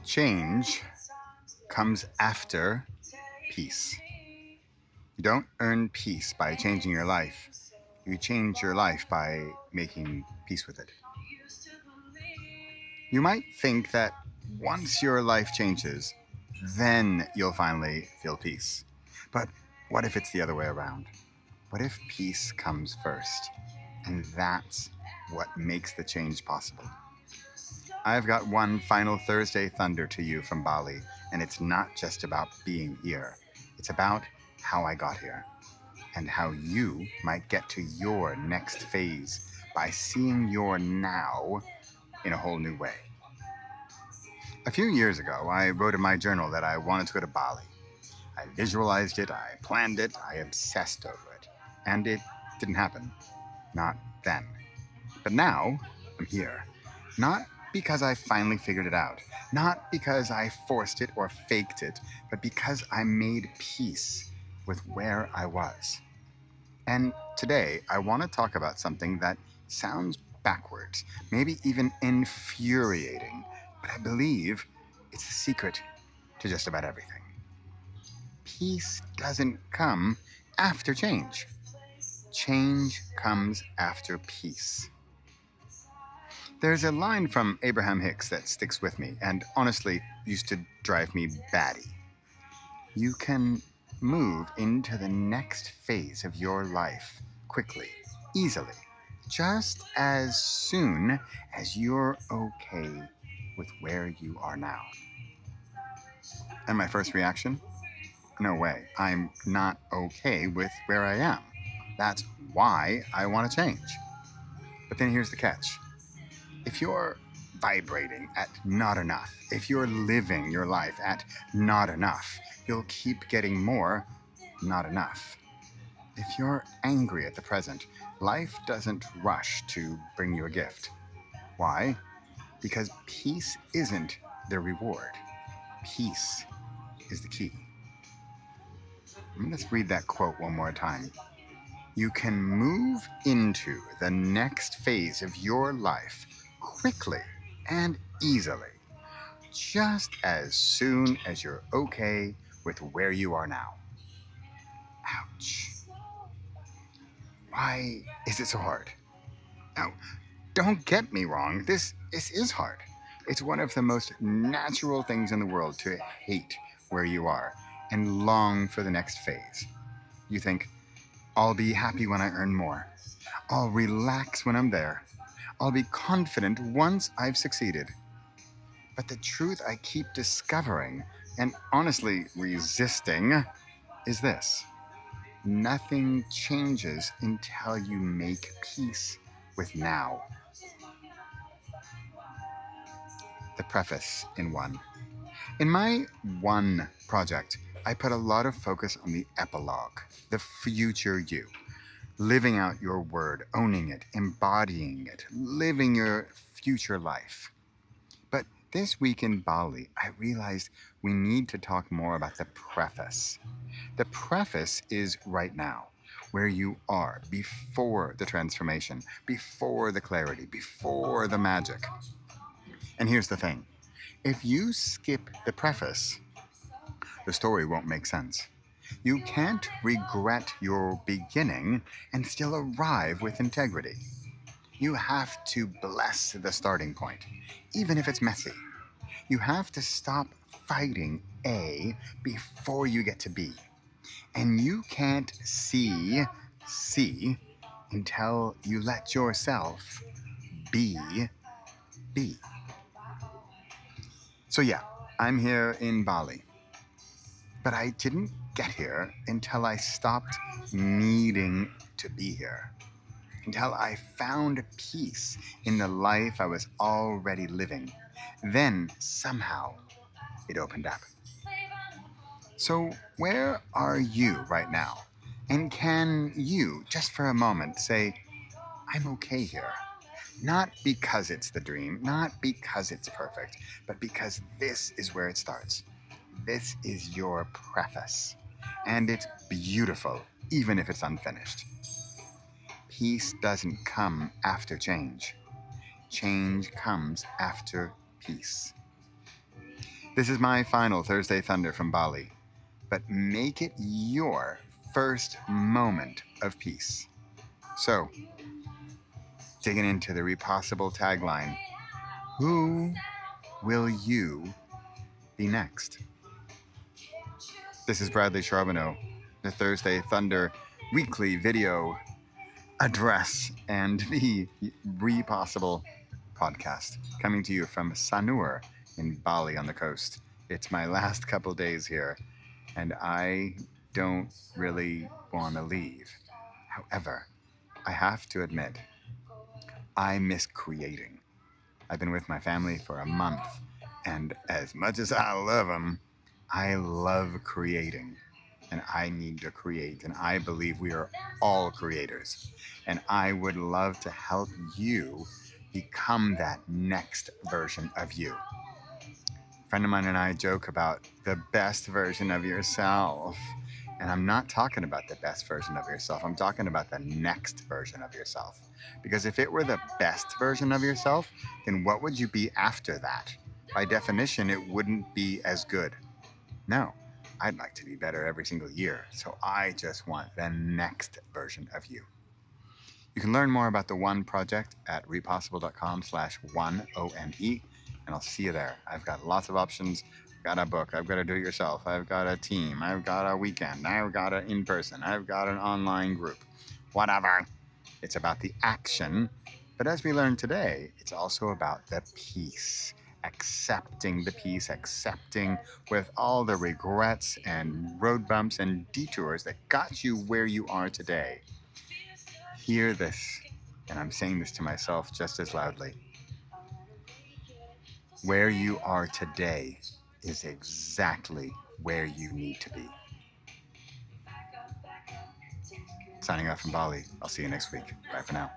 Change comes after peace. You don't earn peace by changing your life. You change your life by making peace with it. You might think that once your life changes, then you'll finally feel peace. But what if it's the other way around? What if peace comes first? And that's what makes the change possible. I've got one final Thursday thunder to you from Bali, and it's not just about being here. It's about how I got here and how you might get to your next phase by seeing your now in a whole new way. A few years ago, I wrote in my journal that I wanted to go to Bali. I visualized it, I planned it, I obsessed over it. And it didn't happen. Not then. But now, I'm here. Not because I finally figured it out. Not because I forced it or faked it, but because I made peace with where I was. And today, I want to talk about something that sounds backwards, maybe even infuriating, but I believe it's the secret to just about everything. Peace doesn't come after change. Change comes after peace. There's a line from Abraham Hicks that sticks with me and honestly used to drive me batty. You can move into the next phase of your life quickly, easily, just as soon as you're okay with where you are now. And my first reaction? No way. I'm not okay with where I am. That's why I want to change. But then here's the catch. If you're vibrating at not enough, if you're living your life at not enough, you'll keep getting more not enough. If you're angry at the present, life doesn't rush to bring you a gift. Why? Because peace isn't the reward. Peace is the key. Let's read that quote one more time. You can move into the next phase of your life quickly and easily, just as soon as you're okay with where you are now. Ouch. Why is it so hard? Now, don't get me wrong, this is hard. It's one of the most natural things in the world to hate where you are and long for the next phase. You think, I'll be happy when I earn more. I'll relax when I'm there. I'll be confident once I've succeeded. But the truth I keep discovering, and honestly resisting, is this. Nothing changes until you make peace with now. The preface in one. In my one project, I put a lot of focus on the epilogue, the future you. Living out your word, owning it, embodying it, living your future life. But this week in Bali, I realized we need to talk more about the preface. The preface is right now, where you are before the transformation, before the clarity, before the magic. And here's the thing. If you skip the preface, the story won't make sense. You can't regret your beginning and still arrive with integrity. You have to bless the starting point, even if it's messy. You have to stop fighting A before you get to B. And you can't see C until you let yourself be B. So, yeah, I'm here in Bali. But I didn't get here until I stopped needing to be here. Until I found peace in the life I was already living. Then, somehow, it opened up. So, where are you right now? And can you, just for a moment, say, I'm okay here? Not because it's the dream, not because it's perfect, but because this is where it starts. This is your preface. And it's beautiful, even if it's unfinished. Peace doesn't come after change. Change comes after peace. This is my final Thursday Thunder from Bali, but make it your first moment of peace. So, digging into the Repossible tagline, who will you be next? This is Bradley Charbonneau, the Thursday Thunder weekly video address and the Repossible podcast, coming to you from Sanur in Bali on the coast. It's my last couple days here, and I don't really want to leave. However, I have to admit, I miss creating. I've been with my family for a month, and as much as I love them, I love creating. And I need to create, and I believe we are all creators. And I would love to help you become that next version of you. A friend of mine and I joke about the best version of yourself. And I'm not talking about the best version of yourself. I'm talking about the next version of yourself. Because if it were the best version of yourself, then what would you be after that? By definition, it wouldn't be as good. No, I'd like to be better every single year. So I just want the next version of you. You can learn more about the One Project at repossible.com/1ONE, and I'll see you there. I've got lots of options. I've got a book. I've got a do-it-yourself. I've got a team. I've got a weekend. I've got an in-person. I've got an online group. Whatever. It's about the action. But as we learned today, it's also about the peace. Accepting the peace, accepting with all the regrets and road bumps and detours that got you where you are today. Hear this, and I'm saying this to myself just as loudly. Where you are today is exactly where you need to be. Signing off from Bali. I'll see you next week. Bye for now.